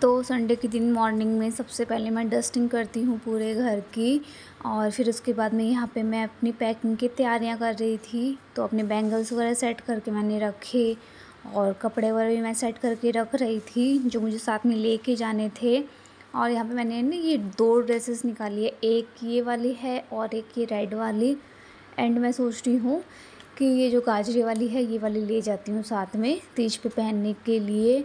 तो संडे के दिन मॉर्निंग में सबसे पहले मैं डस्टिंग करती हूँ पूरे घर की। और फिर उसके बाद में यहाँ पे मैं अपनी पैकिंग की तैयारियाँ कर रही थी। तो अपने बैंगल्स वगैरह सेट करके मैंने रखे और कपड़े वगैरह भी मैं सेट करके रख रही थी जो मुझे साथ में लेके जाने थे। और यहाँ पे मैंने ना ये 2 ड्रेसेस निकाली है, एक ये वाली है और एक ये रेड वाली। एंड मैं सोच रही हूँ कि ये जो गाजरे वाली है ये वाली ले जाती हूँ साथ में तीज पे पहनने के लिए।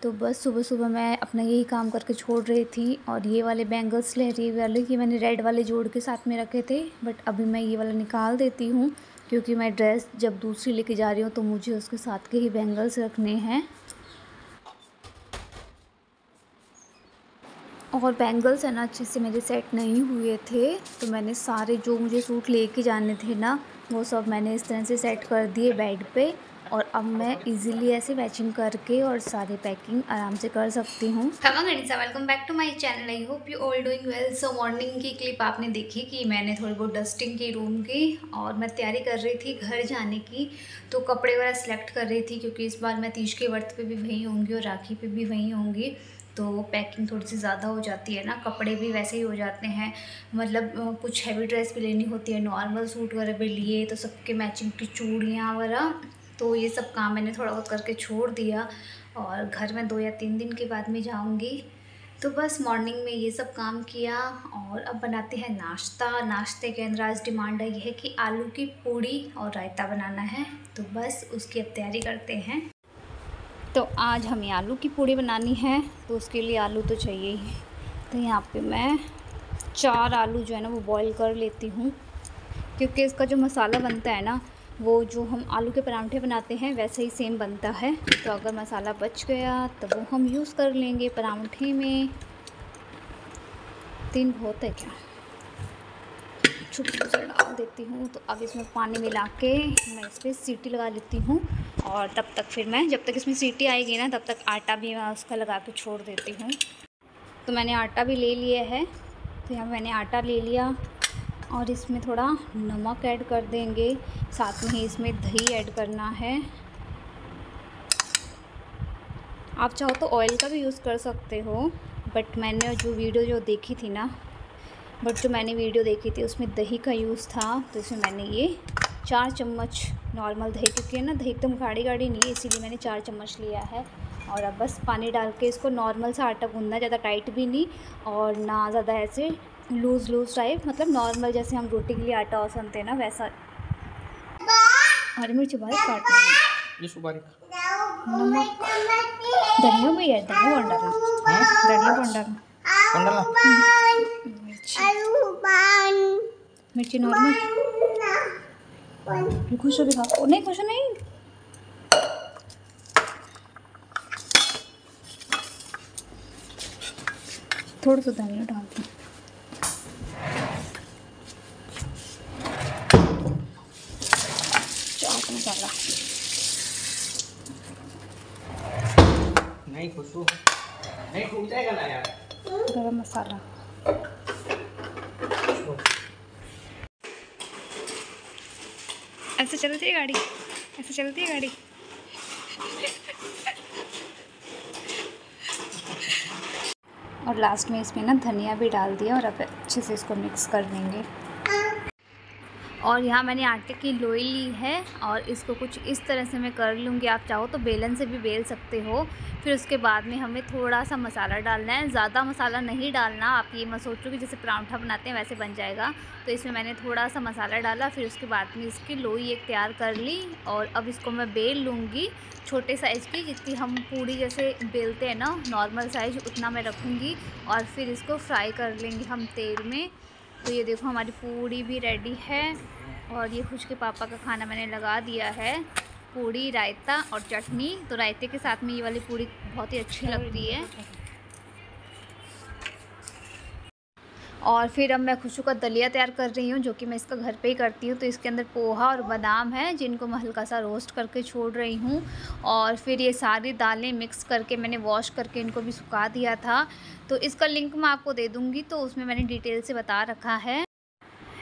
तो बस सुबह सुबह मैं अपना यही काम करके छोड़ रही थी। और ये वाले बैंगल्स लहरिए वाले ये मैंने रेड वाले जोड़ के साथ में रखे थे, बट अभी मैं ये वाला निकाल देती हूँ क्योंकि मैं ड्रेस जब दूसरी लेके जा रही हूँ तो मुझे उसके साथ के ही बैंगल्स रखने हैं। और बैंगल्स है ना अच्छे से मेरे सेट नहीं हुए थे, तो मैंने सारे जो मुझे सूट लेके जाने थे ना वो सब मैंने इस तरह से सेट कर दिए बेड पे। और अब मैं इजीली ऐसे मैचिंग करके और सारी पैकिंग आराम से कर सकती हूँ। हेलो गणिसा, welcome back to my channel. I hope you all doing well. So morning की क्लिप आपने देखी कि मैंने थोड़ी बहुत डस्टिंग की रूम की और मैं तैयारी कर रही थी घर जाने की। तो कपड़े वगैरह सेलेक्ट कर रही थी क्योंकि इस बार मैं तीज के व्रत पे भी वहीं होंगी और राखी पे भी वहीं होंगी। तो पैकिंग थोड़ी सी ज़्यादा हो जाती है ना, कपड़े भी वैसे ही हो जाते हैं। मतलब कुछ हैवी ड्रेस भी लेनी होती है, नॉर्मल सूट वगैरह भी लिए तो सबके मैचिंग की चूड़ियाँ वगैरह। तो ये सब काम मैंने थोड़ा बहुत करके छोड़ दिया और घर में 2 या 3 दिन के बाद में जाऊंगी। तो बस मॉर्निंग में ये सब काम किया और अब बनाते हैं नाश्ता। नाश्ते के अंदर आज डिमांड आई है कि आलू की पूड़ी और रायता बनाना है, तो बस उसकी अब तैयारी करते हैं। तो आज हमें आलू की पूड़ी बनानी है तो उसके लिए आलू तो चाहिए ही। तो यहाँ पे मैं 4 आलू जो है ना वो बॉईल कर लेती हूँ क्योंकि इसका जो मसाला बनता है ना वो जो हम आलू के परांठे बनाते हैं वैसे ही सेम बनता है। तो अगर मसाला बच गया तो वो हम यूज़ कर लेंगे परांठे में। 3 बहुत है क्या, छुट्टी से डाल देती हूँ। तो अब इसमें पानी मिला के मैं इस पर सीटी लगा लेती हूँ और तब तक फिर मैं जब तक इसमें सीटी आएगी ना तब तक आटा भी मैं उसका लगा के छोड़ देती हूँ। तो मैंने आटा भी ले लिया है। तो यहाँ मैंने आटा ले लिया और इसमें थोड़ा नमक ऐड कर देंगे, साथ में ही इसमें दही ऐड करना है। आप चाहो तो ऑयल का भी यूज़ कर सकते हो, बट मैंने जो वीडियो देखी थी ना मैंने वीडियो देखी थी उसमें दही का यूज़ था। तो इसमें मैंने ये 4 चम्मच नॉर्मल दही, क्योंकि ना दही एकदम गाढ़ी गाढ़ी नहीं है इसीलिए मैंने 4 चम्मच लिया है। और अब बस पानी डाल के इसको नॉर्मल सा आटा गूंदना, ज़्यादा टाइट भी नहीं और ना ज़्यादा ऐसे लूज़ टाइप, मतलब नॉर्मल जैसे हम रोटी के लिए आटा और सनते हैं ना वैसा। हरी मिर्च बारीक काटना है, नमक, धनिया भी है, धनिया बंडा मिर्ची नॉर्मल, खुश हो भी खाओ, नहीं खुश नहीं। थोड़ा सा धनिया डाल दूँ, चाट मसाला नहीं, खुशबू नहीं टूट जाएगा ना यार, गरम मसाला। ऐसे चलती है गाड़ी, ऐसे चलती है गाड़ी। और लास्ट में इसमें ना धनिया भी डाल दिया और अब अच्छे से इसको मिक्स कर देंगे। और यहाँ मैंने आटे की लोई ली है और इसको कुछ इस तरह से मैं कर लूँगी। आप चाहो तो बेलन से भी बेल सकते हो। फिर उसके बाद में हमें थोड़ा सा मसाला डालना है, ज़्यादा मसाला नहीं डालना। आप ये मत सोचो कि जैसे परांठा बनाते हैं वैसे बन जाएगा। तो इसमें मैंने थोड़ा सा मसाला डाला, फिर उसके बाद में इसकी लोई एक तैयार कर ली और अब इसको मैं बेल लूँगी छोटे साइज़ की, जितनी हम पूड़ी जैसे बेलते हैं ना नॉर्मल साइज़ उतना मैं रखूँगी और फिर इसको फ्राई कर लेंगे हम तेल में। तो ये देखो हमारी पूड़ी भी रेडी है और ये खुश के पापा का खाना मैंने लगा दिया है, पूड़ी रायता और चटनी। तो रायते के साथ में ये वाली पूड़ी बहुत ही अच्छी लगती है। और फिर अब मैं खुशू का दलिया तैयार कर रही हूँ जो कि मैं इसका घर पे ही करती हूँ। तो इसके अंदर पोहा और बादाम है जिनको मैं हल्का सा रोस्ट करके छोड़ रही हूँ। और फिर ये सारी दालें मिक्स करके मैंने वॉश करके इनको भी सुखा दिया था। तो इसका लिंक मैं आपको दे दूँगी, तो उसमें मैंने डिटेल से बता रखा है।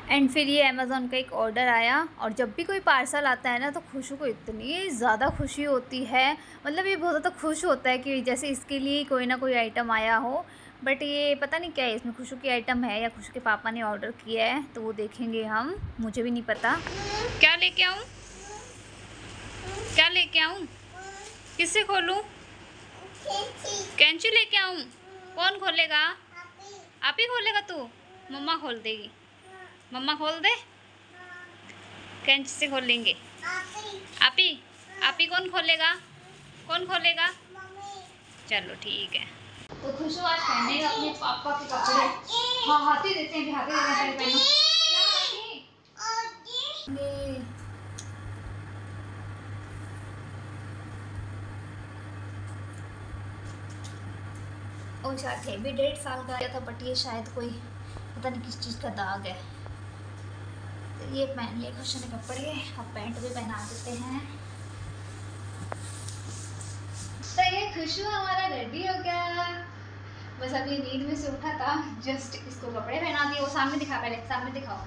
एंड फिर ये अमेज़ॉन का एक ऑर्डर आया। और जब भी कोई पार्सल आता है ना तो खुशू को इतनी ज़्यादा खुशी होती है, मतलब ये बहुत ज़्यादा खुश होता है कि जैसे इसके लिए कोई ना कोई आइटम आया हो। बट ये पता नहीं क्या है, इसमें खुशू की आइटम है या खुशू के पापा ने ऑर्डर किया है, तो वो देखेंगे हम, मुझे भी नहीं पता। क्या लेके आऊँ, क्या लेके आऊँ, किससे खोलूँ? कैंची लेके आऊँ? कौन खोलेगा? आप ही खोलेगा तू? मम्मा खोल देगी, मम्मा खोल दे, कैंची से खोल लेंगे। आप ही कौन खोलेगा? कौन खोलेगा? चलो ठीक है। तो खुशू आज पहनेगा अपने पापा के कपड़े। हाँ हाथी देते हैं, हाथी देते हैं, पहनो। क्या और शायद है भी 1.5 साल का आया था, बट ये शायद कोई पता नहीं किस चीज़ का दाग है। तो ये पहन लिए खुशू ने कपड़े, अब पैंट भी पहना देते हैं। तो ये खुशू हमारा रेडी हो गया। बस अभी नींद में से उठा था, जस्ट इसको कपड़े पहना दिए। वो सामने दिखा, पहले सामने दिखाओ।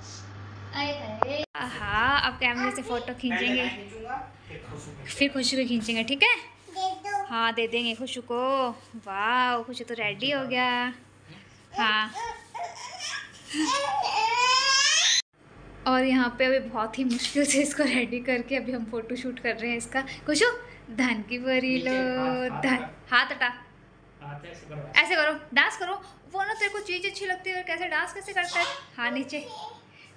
अरे हाँ, अब कैमरे से फ़ोटो खींचेंगे, फिर खुशू को खींचेंगे, ठीक है? हाँ दे देंगे खुशू को। वाह खुशू तो रेडी हो गया। हाँ और यहाँ पे अभी बहुत ही मुश्किल से इसको रेडी करके अभी हम फोटो शूट कर रहे हैं इसका। खुशू धन की परी लो, धन हाथ हटा, ऐसे करो, डांस करो। वो ना तेरे को चीज़ अच्छी लगती है और कैसे डांस कैसे करता है? हाँ नीचे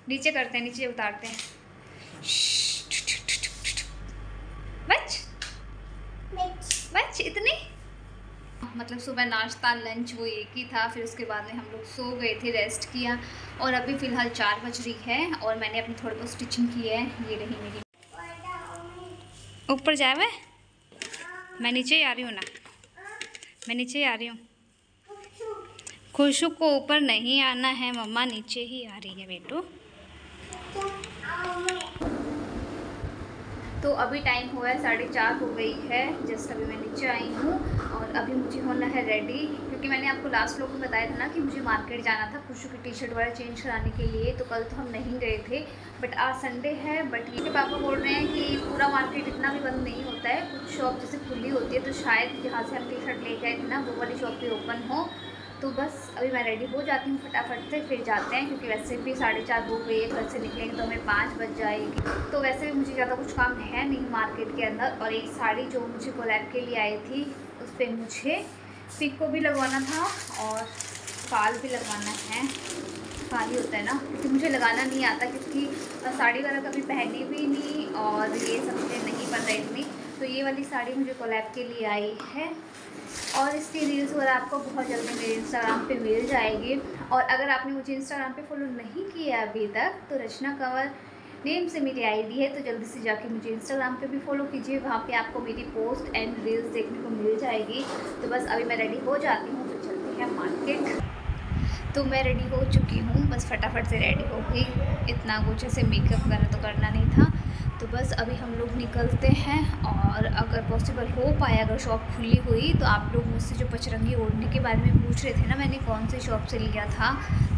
नीचे करते हैं, नीचे उतारते हैं। बच बच इतनी, मतलब सुबह नाश्ता लंच वो एक ही था। फिर उसके बाद में हम लोग सो गए थे, रेस्ट किया। और अभी फ़िलहाल 4 बज रही है और मैंने अपनी थोड़ी बहुत स्टिचिंग की है। ये रही मेरी। ऊपर जाए मैं नीचे ही आ रही हूँ ना, मैं नीचे ही आ रही हूँ। खुशू को ऊपर नहीं आना है, मम्मा नीचे ही आ रही है बेटू। तो अभी टाइम हुआ है 4:30 हो गई है, जस्ट अभी मैं नीचे आई हूँ। और अभी मुझे होना है रेडी, क्योंकि मैंने आपको लास्ट व्लॉग में बताया था ना कि मुझे मार्केट जाना था खुशू की टी शर्ट वाला चेंज कराने के लिए। तो कल तो हम नहीं गए थे, बट आज संडे है। बट ये पापा बोल रहे हैं कि पूरा मार्केट इतना भी बंद नहीं होता है, कुछ शॉप जैसे खुली होती है। तो शायद जहाँ से हम टी शर्ट ले गए थे ना वो वाली शॉप भी ओपन हो। तो बस अभी मैं रेडी हो जाती हूँ फटाफट से, फिर जाते हैं। क्योंकि वैसे भी 4:30 हो गई है, घर से निकलेंगे तो हमें 5 बज जाएगी। तो वैसे भी मुझे ज़्यादा कुछ काम है नहीं मार्केट के अंदर। और एक साड़ी जो मुझे कोलैब के लिए आई थी, उस पर मुझे पिक को भी लगवाना था और फाल भी लगवाना है। फाल ही होता है ना, क्योंकि मुझे लगाना नहीं आता, क्योंकि साड़ी वाला कभी पहनी भी नहीं और ये सब मुझे नहीं पता इतनी। तो ये वाली साड़ी मुझे कोलैब के लिए आई है और इसकी रील्स वगैरह आपको बहुत जल्दी मेरे इंस्टाग्राम पे मिल जाएगी। और अगर आपने मुझे इंस्टाग्राम पे फॉलो नहीं किया अभी तक, तो रचना कंवर नेम से मेरी आईडी है, तो जल्दी से जाके मुझे इंस्टाग्राम पे भी फॉलो कीजिए। वहाँ पे आपको मेरी पोस्ट एंड रील्स देखने को मिल जाएगी। तो बस अभी मैं रेडी हो जाती हूँ, फिर चलते हैं मार्केट। तो मैं रेडी हो चुकी हूँ, बस फटाफट से रेडी हो गई। इतना कुछ ऐसे मेकअप वगैरह तो करना नहीं था। तो बस अभी हम लोग निकलते हैं। और अगर पॉसिबल हो पाए, अगर शॉप खुली हुई, तो आप लोग मुझसे जो पचरंगी ओढ़ने के बारे में पूछ रहे थे ना, मैंने कौन सी शॉप से लिया था,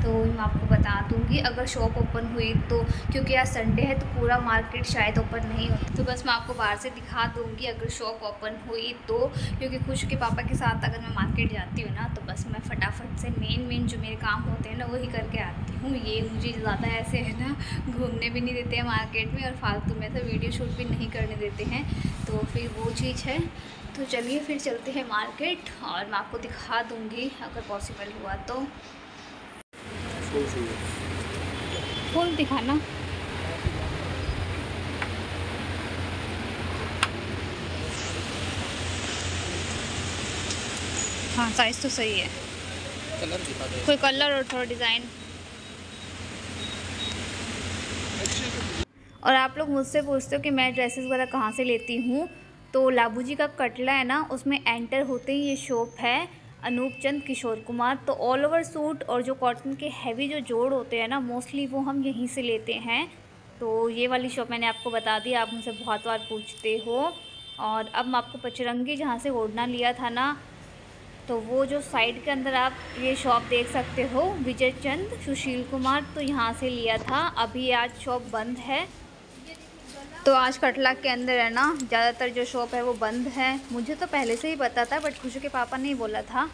तो मैं आपको बता दूँगी अगर शॉप ओपन हुई तो। क्योंकि आज संडे है तो पूरा मार्केट शायद ओपन नहीं होता। तो बस मैं आपको बाहर से दिखा दूँगी अगर शॉप ओपन हुई तो। क्योंकि खुश के पापा के साथ अगर मैं मार्केट जाती हूँ ना, तो बस मैं फटाफट से मेन जो मेरे काम होते हैं ना वही करके आती हूँ। ये मुझे ज़्यादा ऐसे है ना, घूमने भी नहीं देते हैं मार्केट में और फालतू में तो वीडियो शूट भी नहीं करने देते हैं। तो फिर वो चीज़ है। तो चलिए फिर चलते हैं मार्केट और मैं आपको दिखा दूँगी अगर पॉसिबल हुआ तो। फुल दिखाना। हाँ साइज़ तो सही है, कलर दिखा दो, कोई कलर और थोड़ा डिज़ाइन। और आप लोग मुझसे पूछते हो कि मैं ड्रेसेस वगैरह कहाँ से लेती हूँ। तो लाबू जी का कटला है ना, उसमें एंटर होते ही ये शॉप है, अनूप चंद किशोर कुमार। तो ऑल ओवर सूट और जो कॉटन के हैवी जो जोड़ होते हैं ना, मोस्टली वो हम यहीं से लेते हैं। तो ये वाली शॉप मैंने आपको बता दी, आप मुझसे बहुत बार पूछते हो। और अब मैं आपको पचरंगी जहाँ से ओढ़ना लिया था ना, तो वो जो साइड के अंदर आप ये शॉप देख सकते हो, विजय चंद सुशील कुमार, तो यहाँ से लिया था। अभी आज शॉप बंद है। तो आज कटला के अंदर है ना ज़्यादातर जो शॉप है वो बंद है। मुझे तो पहले से ही पता था, बट खुशू के पापा ने ही बोला था।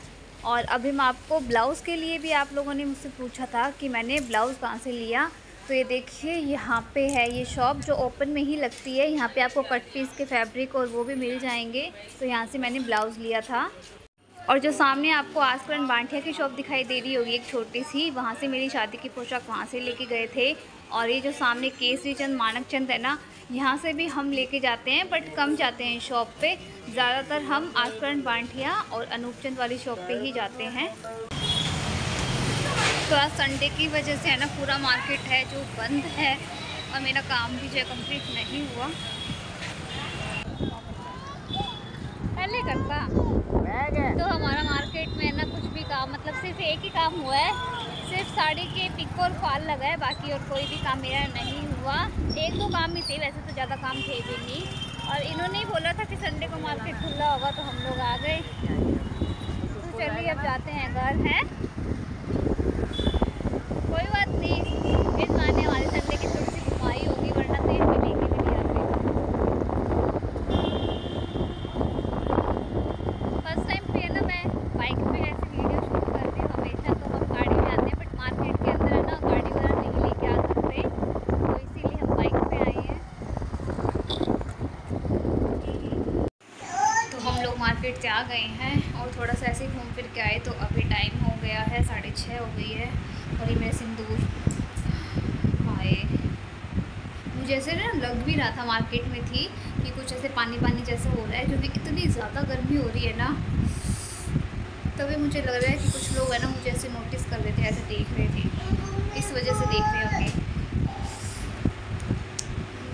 और अभी मैं आपको ब्लाउज़ के लिए भी आप लोगों ने मुझसे पूछा था कि मैंने ब्लाउज़ कहाँ से लिया। तो ये देखिए यहाँ पे है ये शॉप जो ओपन में ही लगती है। यहाँ पे आपको कट पीस के फैब्रिक और वो भी मिल जाएंगे। तो यहाँ से मैंने ब्लाउज़ लिया था। और जो सामने आपको आसकरण बांटिया की शॉप दिखाई दे रही होगी एक छोटी सी, वहाँ से मेरी शादी की पोशाक वहाँ से लेके गए थे। और ये जो सामने केसरी चंद मानक चंद है ना, यहाँ से भी हम लेके जाते हैं, बट कम जाते हैं शॉप पे। ज़्यादातर हम आसकरण बांटिया और अनूप चंद वाली शॉप पे ही जाते हैं। तो आज संडे की वजह से है ना पूरा मार्केट है जो बंद है, और मेरा काम भी जो है कम्प्लीट नहीं हुआ। पहले करता तो हमारा मार्केट में है ना कुछ भी काम, मतलब सिर्फ एक ही काम हुआ है, सिर्फ साड़ी के पिक और फॉल लगा है, बाकी और कोई भी काम मेरा नहीं हुआ। एक दो काम ही थे, वैसे तो ज़्यादा काम थे भी नहीं। और इन्होंने ही बोला था कि संडे को मार्केट खुला होगा, तो हम लोग आ गए। तो चलिए अब जाते हैं घर। हैं कोई बात नहीं, इस बहाने हमारे संडे की थोड़ी सी कमाई होगी, वरना तो ये लेके भी नहीं आते। फर्स्ट टाइम पे है ना मैं बाइक पे ऐसे वीडियो शूट करती हूँ। हमेशा तो हम गाड़ी में आते हैं, बट मार्केट के अंदर है ना गाड़ी वगैरह नहीं लेके आ सकते, तो इसीलिए हम बाइक पे आए हैं। तो हम लोग मार्केट से आ गए हैं और थोड़ा सा ऐसे घूम फिर के आए। तो अभी टाइम हो गया है 6:30 हो गई है। और ये मेरे सिंदूर आए, मुझे ऐसे ना लग भी रहा था मार्केट में थी कि कुछ ऐसे पानी पानी जैसा हो रहा है, क्योंकि इतनी ज़्यादा गर्मी हो रही है ना। तभी मुझे लग रहा है कि कुछ लोग है ना मुझे ऐसे नोटिस कर रहे थे, ऐसे देख रहे थे, इस वजह से देख रहे होंगे।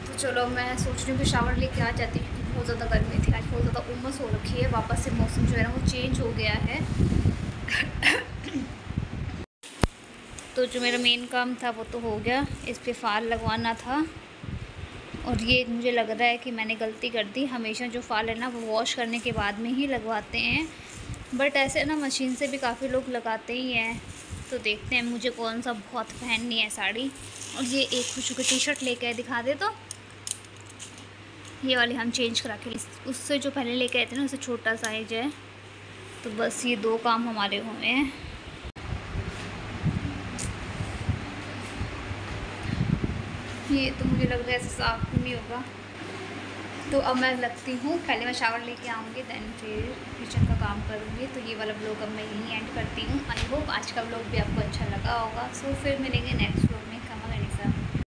तो चलो मैं सोच रही हूँ कि शावर लेके आ जाती हूँ, क्योंकि बहुत ज़्यादा गर्मी थी आज, बहुत ज़्यादा उमस हो रखी है। वापस से मौसम जो है ना वो चेंज हो गया है। तो जो मेरा मेन काम था वो तो हो गया, इस पे फाल लगवाना था। और ये मुझे लग रहा है कि मैंने गलती कर दी। हमेशा जो फाल है ना वो वॉश करने के बाद में ही लगवाते हैं, बट ऐसे ना मशीन से भी काफ़ी लोग लगाते ही हैं। तो देखते हैं, मुझे कौन सा बहुत पहननी है साड़ी। और ये एक खुशू की टी शर्ट लेके आए, दिखा दे। तो ये वाली हम चेंज करा के, उससे जो पहले लेके आए थे ना उससे छोटा साइज है। तो बस ये दो काम हमारे हुए हैं। ये तो मुझे लग रहा है ऐसे साफ भी नहीं होगा। तो अब मैं लगती हूँ, पहले मैं शावर लेके आऊँगी, देन फिर किचन का काम करूँगी। तो ये वाला ब्लॉग अब मैं यहीं एंड करती हूँ। आई होप आज का ब्लॉग भी आपको अच्छा लगा होगा। सो फिर मिलेंगे नेक्स्ट